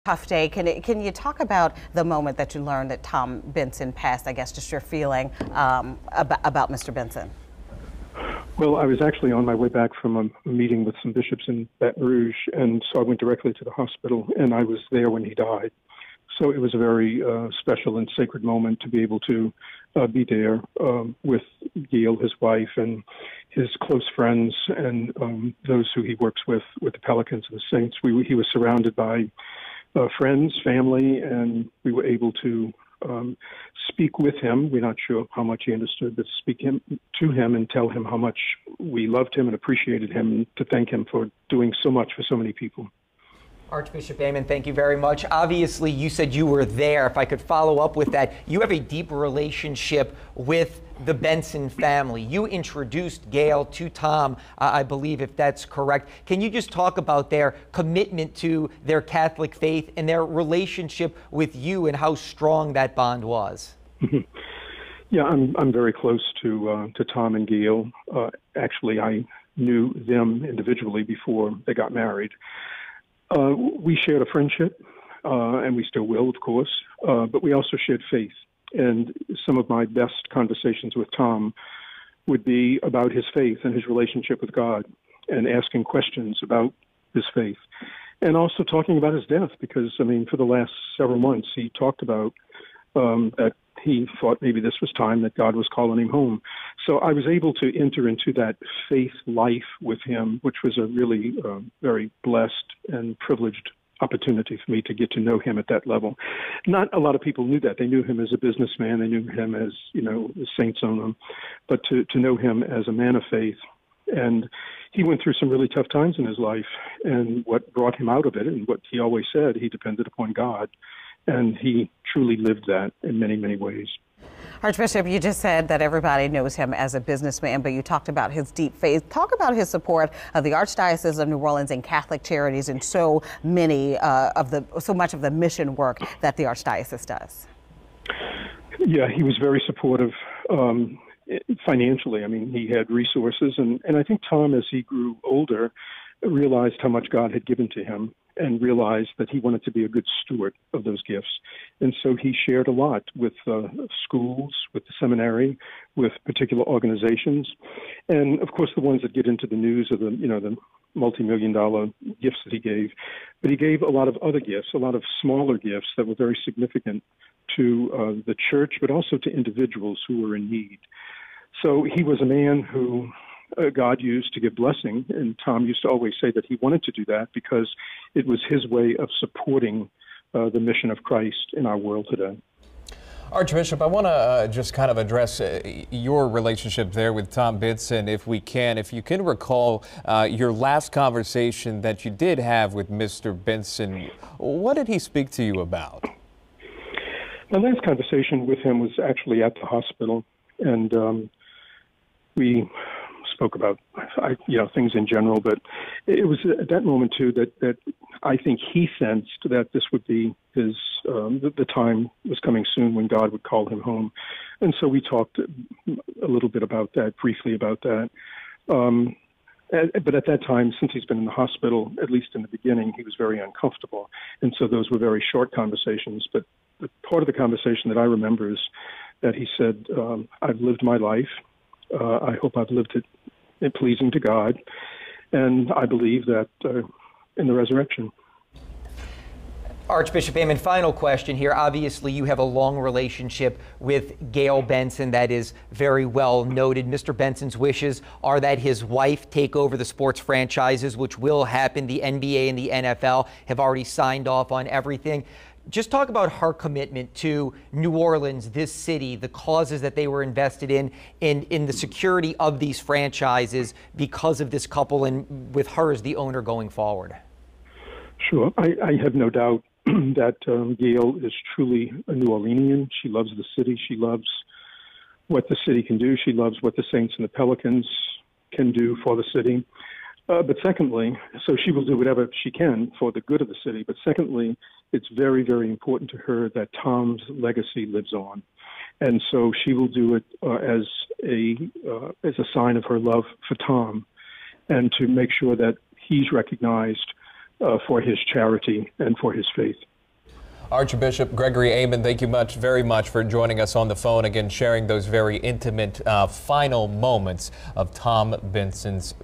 tough day. Can you talk about the moment that you learned that Tom Benson passed? I guess just your feeling about Mr. Benson. Well, I was actually on my way back from a meeting with some bishops in Baton Rouge, and so I went directly to the hospital, and I was there when he died. So it was a very special and sacred moment to be able to be there with Gail, his wife, and his close friends, and those who he works with the Pelicans and the Saints. He was surrounded by friends, family, and we were able to speak with him. We're not sure how much he understood, but speak to him and tell him how much we loved him and appreciated him, and to thank him for doing so much for so many people. Archbishop Amen, thank you very much. Obviously, you said you were there. If I could follow up with that, you have a deep relationship with the Benson family. You introduced Gail to Tom, I believe, if that's correct. Can you just talk about their commitment to their Catholic faith and their relationship with you and how strong that bond was? Yeah, I'm very close to Tom and Gail. Actually, I knew them individually before they got married. We shared a friendship, and we still will, of course, but we also shared faith. And some of my best conversations with Tom would be about his faith and his relationship with God, and asking questions about his faith. And also talking about his death, because, I mean, for the last several months, he talked about that he thought maybe this was time that God was calling him home. So I was able to enter into that faith life with him, which was a really very blessed and privileged opportunity for me to get to know him at that level. Not a lot of people knew that. They knew him as a businessman. They knew him as, the saints own him. But to know him as a man of faith. And he went through some really tough times in his life. And what brought him out of it, and what he always said, he depended upon God. And he truly lived that in many, many ways. Archbishop, you just said that everybody knows him as a businessman, but you talked about his deep faith. Talk about his support of the Archdiocese of New Orleans and Catholic charities and so much of the mission work that the Archdiocese does. Yeah, he was very supportive financially. I mean, he had resources, and I think Tom, as he grew older, realized how much God had given to him, and realized that he wanted to be a good steward of those gifts. And so he shared a lot with schools, with the seminary, with particular organizations, and of course the ones that get into the news of the multi-million-dollar gifts that he gave. But he gave a lot of other gifts, a lot of smaller gifts that were very significant to the church, but also to individuals who were in need. So he was a man who God used to give blessing, and Tom used to always say that he wanted to do that because it was his way of supporting the mission of Christ in our world today. Archbishop, I want to just kind of address your relationship there with Tom Benson, if we can. If you can recall your last conversation that you did have with Mr. Benson, what did he speak to you about? My last conversation with him was actually at the hospital, and we spoke about things in general, but it was at that moment too that I think he sensed that this would be his the time was coming soon when God would call him home, and so we talked a little bit about that, briefly about that. But at that time, since he's been in the hospital, at least in the beginning, he was very uncomfortable, and so those were very short conversations. But the part of the conversation that I remember is that he said, "I've lived my life. I hope I've lived it pleasing to God, and I believe that in the resurrection." Archbishop Amen, final question here. Obviously, you have a long relationship with Gail Benson that is very well noted. Mr. Benson's wishes are that his wife take over the sports franchises, which will happen. The NBA and the NFL have already signed off on everything. Just talk about her commitment to New Orleans, this city, the causes that they were invested in the security of these franchises because of this couple, and with her as the owner going forward. Sure. I have no doubt that Gail is truly a New Orleanian. She loves the city. She loves what the city can do. She loves what the Saints and the Pelicans can do for the city. But secondly, so she will do whatever she can for the good of the city. But secondly, it's very, very important to her that Tom's legacy lives on. And so she will do it as a sign of her love for Tom, and to make sure that he's recognized for his charity and for his faith. Archbishop Gregory Amen, thank you very much for joining us on the phone again, sharing those very intimate final moments of Tom Benson's